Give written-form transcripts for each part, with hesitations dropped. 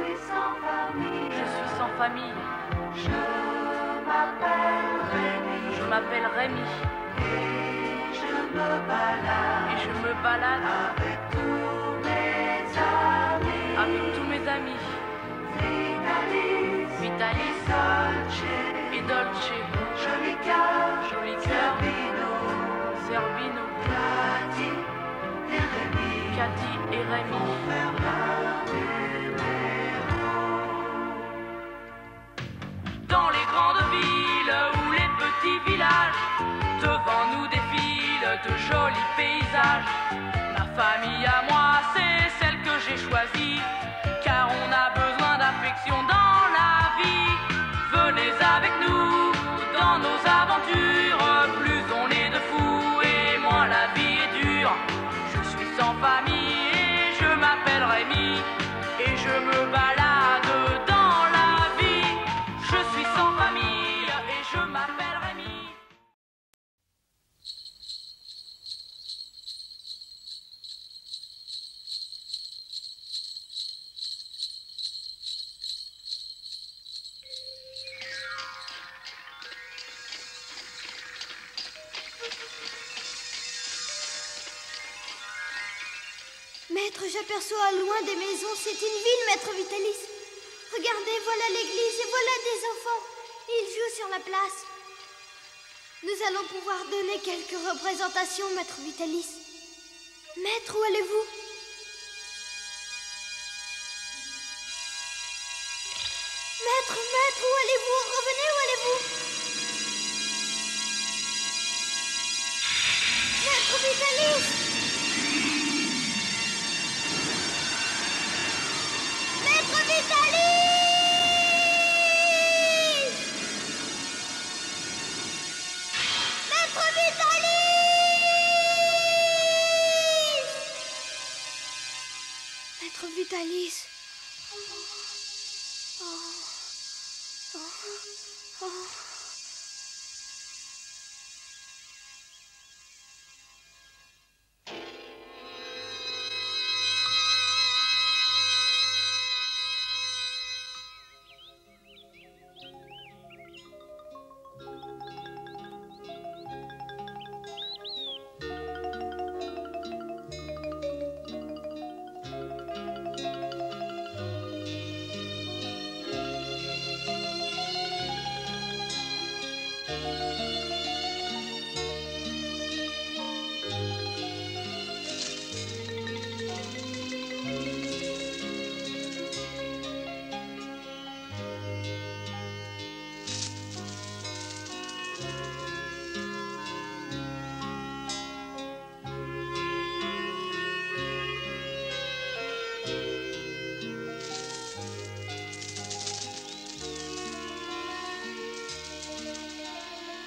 suis sans famille. Je suis sans famille. Je m'appelle Rémi. Je m'appelle Rémi. Et je me balade. Et je me balade avec tous mes amis. avec tous mes amis. Vitalis. Vitalis Dolce. et Dolce. Joli cœur. Joli cœur. Zerbino. Zerbino. Cathy et Rémi. Cathy et Rémi. Faire l'un Dans les grandes villes ou les petits villages, devant nous défilent de jolis paysages. Ma famille à moi, c'est celle que j'ai choisie, car on a besoin d'affection dans la vie. Venez avec nous dans nos aventures, plus on est de fous et moins la vie est dure. Je suis sans famille et je m'appelle Rémi, et je me balade dans la vie. Je suis sans famille et je m'appelle Rémi. Maître, j'aperçois loin des maisons. C'est une ville, Maître Vitalis. Regardez, voilà l'église et voilà des enfants. Ils jouent sur la place. Nous allons pouvoir donner quelques représentations, Maître Vitalis. Maître, où allez-vous? Maître, maître, où allez-vous? Revenez, où allez-vous? Maître Vitalis! Maître Vitalis! Maître Vitalis! Maître Vitalis!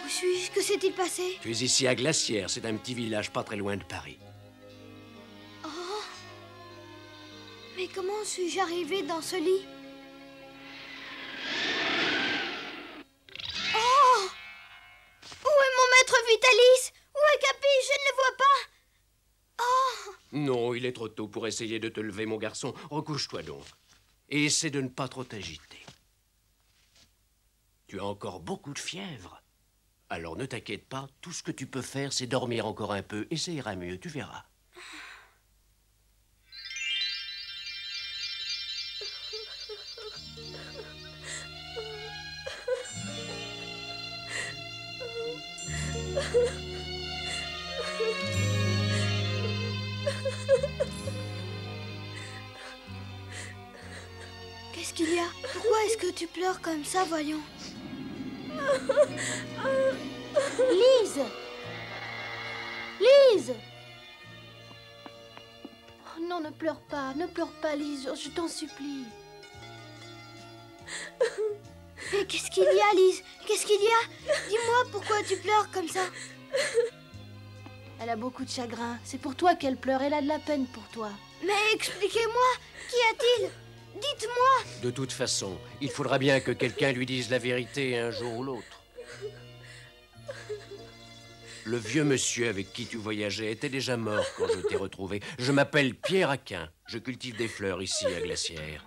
Où suis-je? Que s'est-il passé? Tu es ici à Glacière, c'est un petit village pas très loin de Paris. Oh! Mais comment suis-je arrivé dans ce lit? Oh! Où est mon maître Vitalis? Où est Capi? Je ne le vois pas. Oh! Non, il est trop tôt pour essayer de te lever, mon garçon. Recouche-toi donc. Et essaie de ne pas trop t'agiter. Tu as encore beaucoup de fièvre. Alors ne t'inquiète pas, tout ce que tu peux faire, c'est dormir encore un peu, et ça ira mieux, tu verras. Qu'est-ce qu'il y a? Pourquoi est-ce que tu pleures comme ça, voyons? Lise! Lise! Oh non, ne pleure pas, Lise, je t'en supplie. Mais qu'est-ce qu'il y a, Lise? Qu'est-ce qu'il y a? Dis-moi pourquoi tu pleures comme ça. Elle a beaucoup de chagrin. C'est pour toi qu'elle pleure. Elle a de la peine pour toi. Mais expliquez-moi, qu'y a-t-il? Dites-moi. De toute façon, il faudra bien que quelqu'un lui dise la vérité un jour ou l'autre. Le vieux monsieur avec qui tu voyageais était déjà mort quand je t'ai retrouvé. Je m'appelle Pierre Aquin. Je cultive des fleurs ici à Glacière.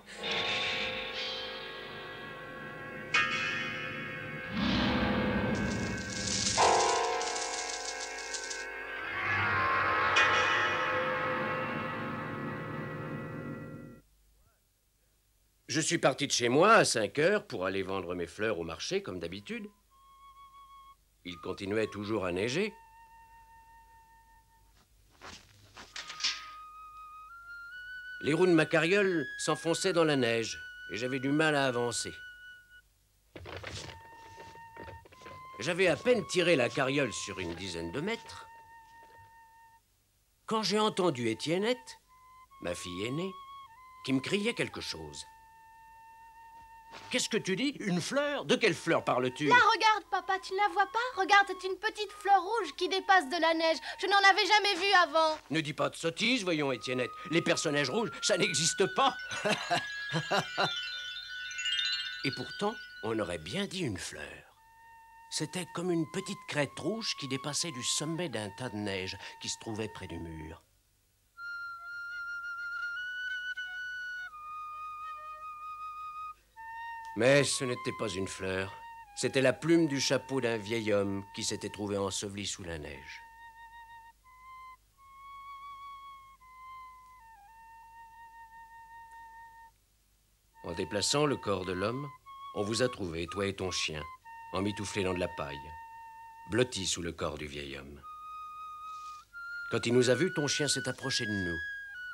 Je suis parti de chez moi à 5 heures pour aller vendre mes fleurs au marché, comme d'habitude. Il continuait toujours à neiger. Les roues de ma carriole s'enfonçaient dans la neige et j'avais du mal à avancer. J'avais à peine tiré la carriole sur une dizaine de mètres quand j'ai entendu Étiennette, ma fille aînée, qui me criait quelque chose. Qu'est-ce que tu dis? Une fleur? De quelle fleur parles-tu? Là, regarde, papa, tu ne la vois pas? Regarde, c'est une petite fleur rouge qui dépasse de la neige. Je n'en avais jamais vue avant. Ne dis pas de sottises, voyons, Étiennette. Les personnages rouges, ça n'existe pas. Et pourtant, on aurait bien dit une fleur. C'était comme une petite crête rouge qui dépassait du sommet d'un tas de neige qui se trouvait près du mur. Mais ce n'était pas une fleur. C'était la plume du chapeau d'un vieil homme qui s'était trouvé enseveli sous la neige. En déplaçant le corps de l'homme, on vous a trouvé, toi et ton chien, emmitouflés dans de la paille, blottis sous le corps du vieil homme. Quand il nous a vus, ton chien s'est approché de nous,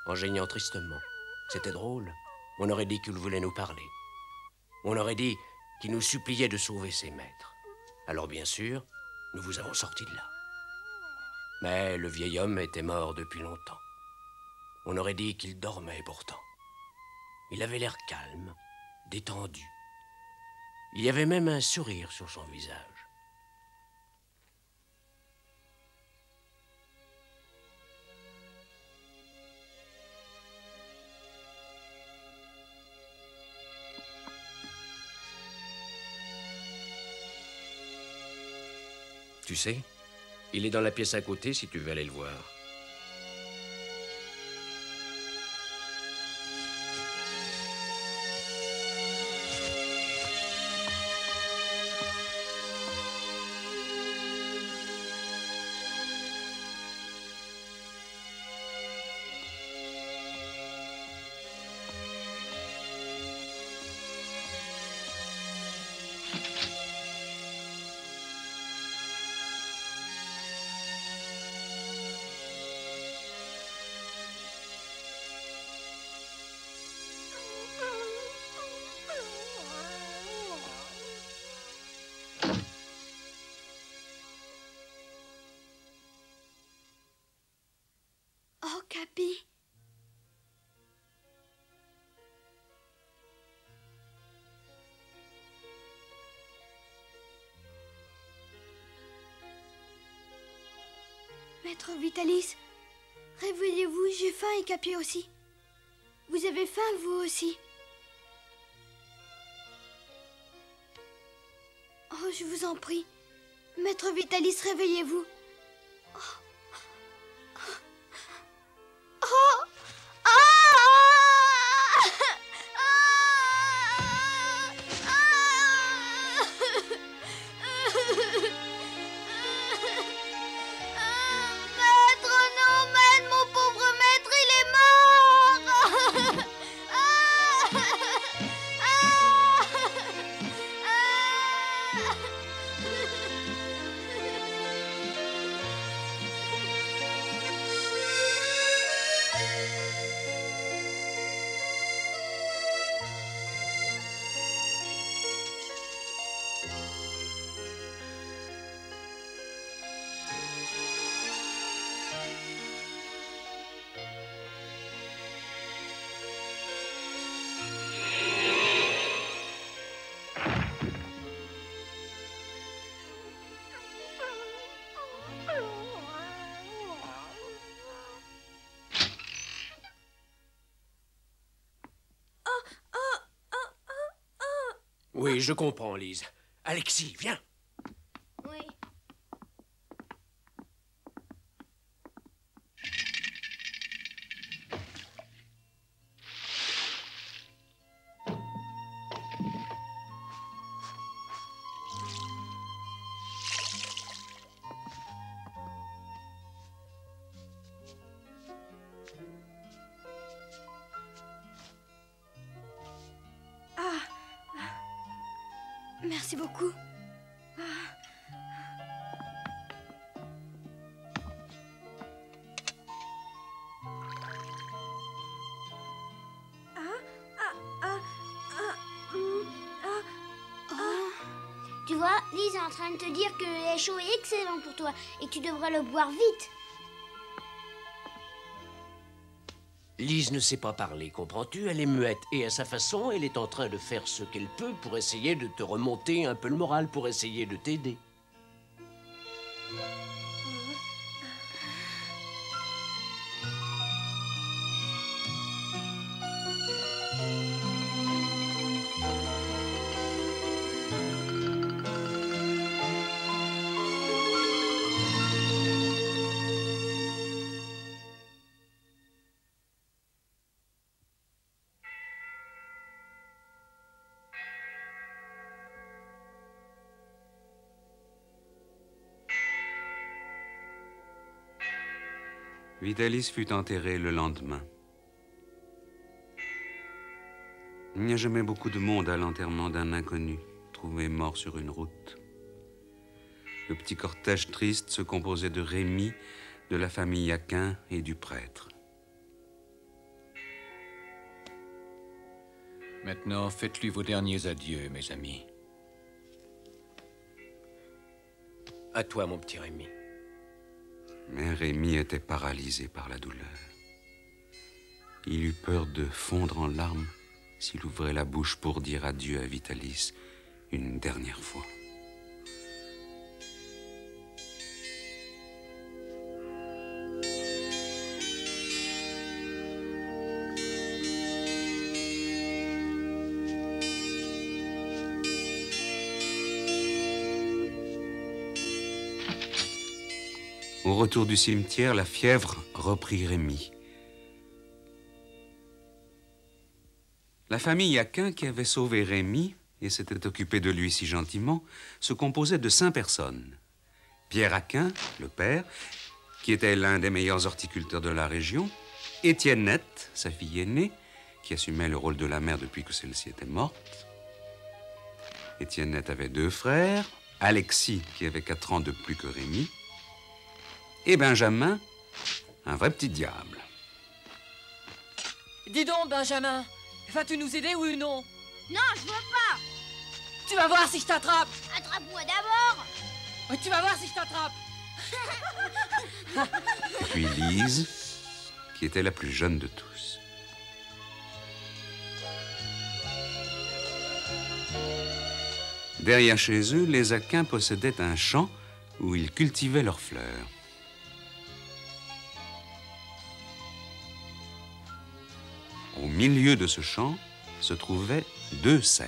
en geignant tristement. C'était drôle. On aurait dit qu'il voulait nous parler. On aurait dit qu'il nous suppliait de sauver ses maîtres. Alors bien sûr, nous vous avons sortis de là. Mais le vieil homme était mort depuis longtemps. On aurait dit qu'il dormait pourtant. Il avait l'air calme, détendu. Il y avait même un sourire sur son visage. Tu sais, il est dans la pièce à côté si tu veux aller le voir. Oh, Capi. Maître Vitalis, réveillez-vous, j'ai faim et Capi aussi. Vous avez faim, vous aussi? Oh, je vous en prie. Maître Vitalis, réveillez-vous. Oui, je comprends, Lise. Alexis, viens. Oui. Merci beaucoup. Tu vois, Lise est en train de te dire que le lait chaud est excellent pour toi et que tu devrais le boire vite. Lise ne sait pas parler, comprends-tu? Elle est muette et à sa façon, elle est en train de faire ce qu'elle peut pour essayer de te remonter un peu le moral, pour essayer de t'aider. Vitalis fut enterré le lendemain. Il n'y a jamais beaucoup de monde à l'enterrement d'un inconnu, trouvé mort sur une route. Le petit cortège triste se composait de Rémi, de la famille Aquin et du prêtre. Maintenant, faites-lui vos derniers adieux, mes amis. À toi, mon petit Rémi. Mais Rémi était paralysé par la douleur. Il eut peur de fondre en larmes s'il ouvrait la bouche pour dire adieu à Vitalis une dernière fois. Au retour du cimetière, la fièvre reprit Rémi. La famille Aquin, qui avait sauvé Rémi et s'était occupée de lui si gentiment, se composait de 5 personnes. Pierre Aquin, le père, qui était l'un des meilleurs horticulteurs de la région, Étiennette, sa fille aînée, qui assumait le rôle de la mère depuis que celle-ci était morte. Étiennette avait 2 frères, Alexis, qui avait 4 ans de plus que Rémi, et Benjamin, un vrai petit diable. Dis donc, Benjamin, vas-tu nous aider ou non? Non, je veux pas. Tu vas voir si je t'attrape. Attrape-moi d'abord. Tu vas voir si je t'attrape. Puis Lise, qui était la plus jeune de tous. Derrière chez eux, les Aquin possédaient un champ où ils cultivaient leurs fleurs. Au milieu de ce champ se trouvaient 2 cerfs.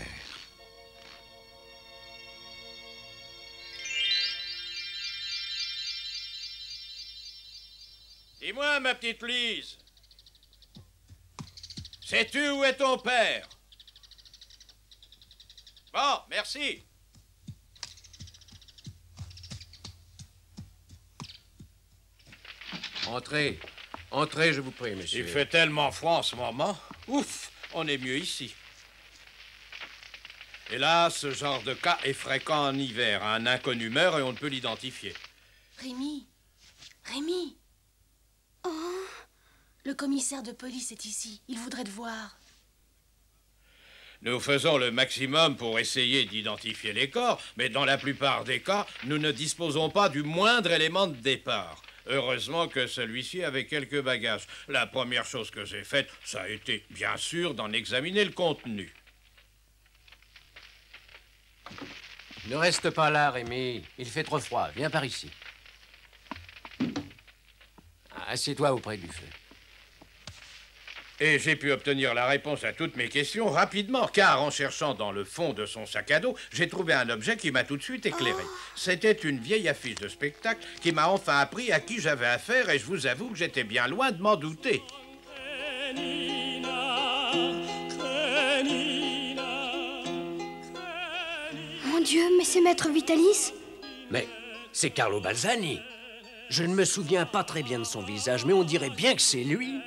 Dis-moi, ma petite Lise, sais-tu où est ton père? Bon, merci. Entrez. Entrez, je vous prie, monsieur. Il fait tellement froid en ce moment. Ouf, on est mieux ici. Hélas, ce genre de cas est fréquent en hiver. Un inconnu meurt et on ne peut l'identifier. Rémi. Rémi. Oh, le commissaire de police est ici. Il voudrait te voir. Nous faisons le maximum pour essayer d'identifier les corps, mais dans la plupart des cas, nous ne disposons pas du moindre élément de départ. Heureusement que celui-ci avait quelques bagages. La première chose que j'ai faite, ça a été, bien sûr, d'en examiner le contenu. Ne reste pas là, Rémi. Il fait trop froid. Viens par ici. Assieds-toi auprès du feu. Et j'ai pu obtenir la réponse à toutes mes questions rapidement, car en cherchant dans le fond de son sac à dos, j'ai trouvé un objet qui m'a tout de suite éclairé. C'était une vieille affiche de spectacle qui m'a enfin appris à qui j'avais affaire, et je vous avoue que j'étais bien loin de m'en douter. Mon Dieu, mais c'est Maître Vitalis? Mais c'est Carlo Balzani. Je ne me souviens pas très bien de son visage, mais on dirait bien que c'est lui.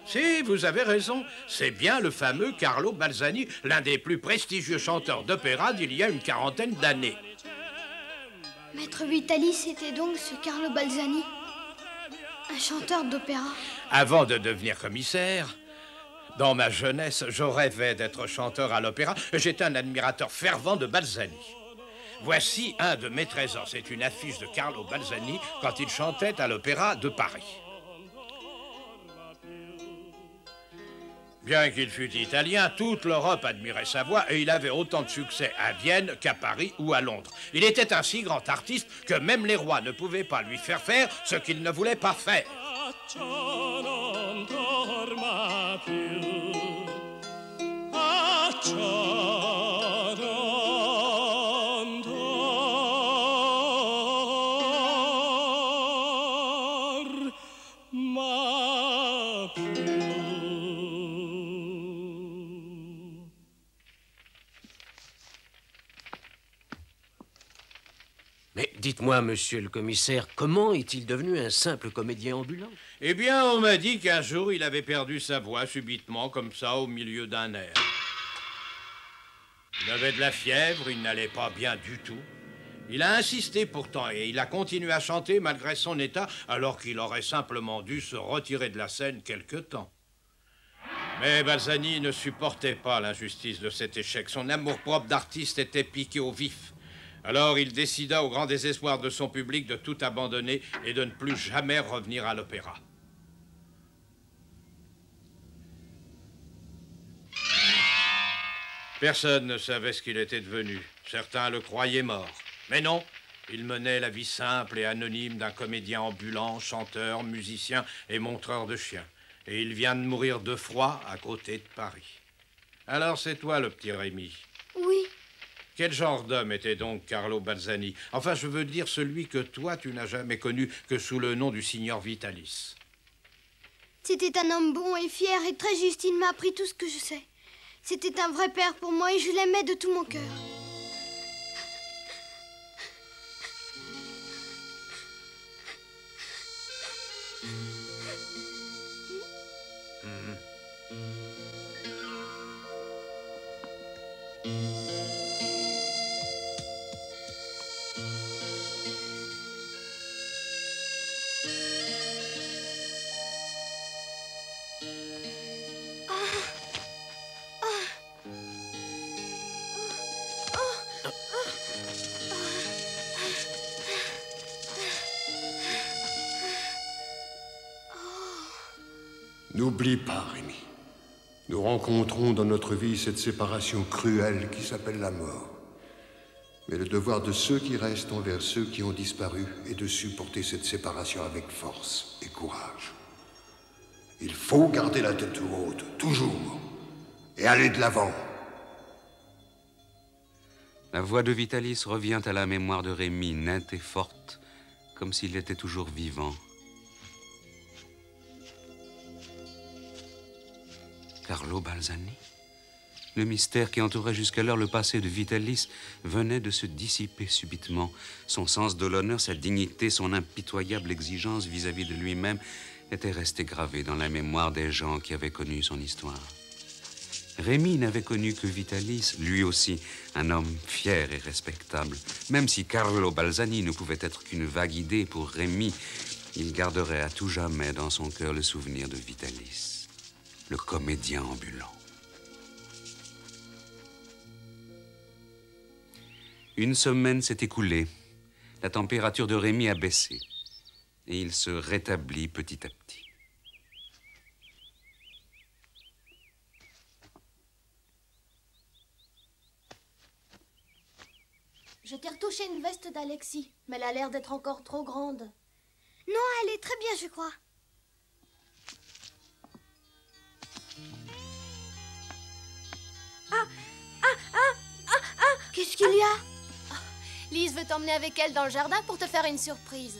Si, vous avez raison. C'est bien le fameux Carlo Balzani, l'un des plus prestigieux chanteurs d'opéra d'il y a une quarantaine d'années. Maître Vitalis était donc ce Carlo Balzani, un chanteur d'opéra. Avant de devenir commissaire, dans ma jeunesse, je rêvais d'être chanteur à l'opéra. J'étais un admirateur fervent de Balzani. Voici un de mes trésors. C'est une affiche de Carlo Balzani quand il chantait à l'Opéra de Paris. Bien qu'il fût italien, toute l'Europe admirait sa voix et il avait autant de succès à Vienne qu'à Paris ou à Londres. Il était un si grand artiste que même les rois ne pouvaient pas lui faire faire ce qu'il ne voulait pas faire. Mais dites-moi, monsieur le commissaire, comment est-il devenu un simple comédien ambulant? Eh bien, on m'a dit qu'un jour, il avait perdu sa voix subitement, comme ça, au milieu d'un air. Il avait de la fièvre, il n'allait pas bien du tout. Il a insisté pourtant et il a continué à chanter malgré son état, alors qu'il aurait simplement dû se retirer de la scène quelque temps. Mais Balzani ne supportait pas l'injustice de cet échec. Son amour-propre d'artiste était piqué au vif. Alors il décida, au grand désespoir de son public, de tout abandonner et de ne plus jamais revenir à l'opéra. Personne ne savait ce qu'il était devenu. Certains le croyaient mort. Mais non, il menait la vie simple et anonyme d'un comédien ambulant, chanteur, musicien et montreur de chiens. Et il vient de mourir de froid à côté de Paris. Alors c'est toi, le petit Rémi. Oui. Quel genre d'homme était donc Carlo Balzani? Enfin, je veux dire celui que toi, tu n'as jamais connu que sous le nom du signor Vitalis. C'était un homme bon et fier et très juste. Il m'a appris tout ce que je sais. C'était un vrai père pour moi et je l'aimais de tout mon cœur. N'oublie pas, Rémi. Nous rencontrons dans notre vie cette séparation cruelle qui s'appelle la mort. Mais le devoir de ceux qui restent envers ceux qui ont disparu est de supporter cette séparation avec force et courage. Il faut garder la tête haute, toujours, et aller de l'avant. La voix de Vitalis revient à la mémoire de Rémi, nette et forte, comme s'il était toujours vivant. Carlo Balzani? Le mystère qui entourait jusqu'alors le passé de Vitalis venait de se dissiper subitement. Son sens de l'honneur, sa dignité, son impitoyable exigence vis-à-vis de lui-même étaient restés gravés dans la mémoire des gens qui avaient connu son histoire. Rémi n'avait connu que Vitalis, lui aussi, un homme fier et respectable. Même si Carlo Balzani ne pouvait être qu'une vague idée pour Rémi, il garderait à tout jamais dans son cœur le souvenir de Vitalis. Le comédien ambulant. Une semaine s'est écoulée. La température de Rémi a baissé. Et il se rétablit petit à petit. Je t'ai retouché une veste d'Alexis, mais elle a l'air d'être encore trop grande. Non, elle est très bien, je crois. Qu'est-ce qu'il y a? Lise veut t'emmener avec elle dans le jardin pour te faire une surprise.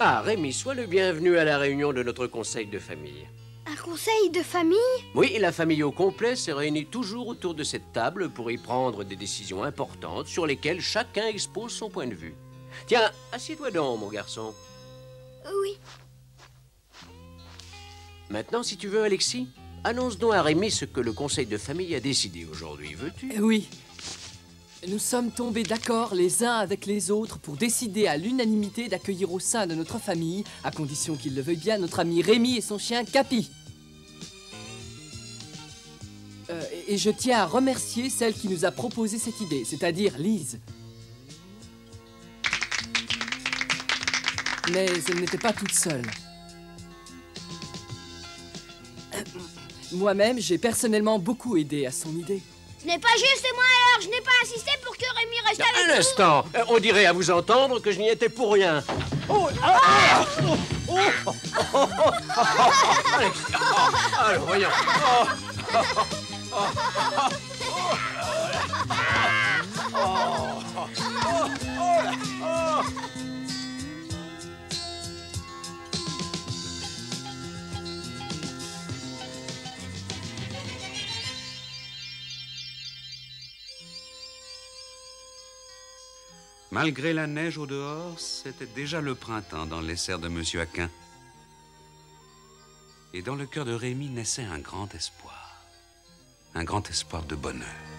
Ah, Rémi, sois le bienvenu à la réunion de notre conseil de famille. Un conseil de famille? Oui, la famille au complet se réunit toujours autour de cette table pour y prendre des décisions importantes sur lesquelles chacun expose son point de vue. Tiens, assieds-toi donc, mon garçon. Oui. Maintenant, si tu veux, Alexis, annonce donc à Rémi ce que le conseil de famille a décidé aujourd'hui, veux-tu? Oui. Nous sommes tombés d'accord les uns avec les autres pour décider à l'unanimité d'accueillir au sein de notre famille, à condition qu'il le veuille bien, notre ami Rémi et son chien Capi. Et je tiens à remercier celle qui nous a proposé cette idée, c'est-à-dire Lise. Mais elle n'était pas toute seule. Moi-même, j'ai personnellement beaucoup aidé à son idée. Ce n'est pas juste moi alors, je n'ai pas insisté pour que Rémi reste avec nous. Un instant, on dirait à vous entendre que je n'y étais pour rien. Oh, ah, oh, oh, oh, oh, oh, Alexis, oh, alors voyons. Oh, oh, oh, Malgré la neige au dehors, c'était déjà le printemps dans les serres de Monsieur Aquin. Et dans le cœur de Rémi naissait un grand espoir de bonheur.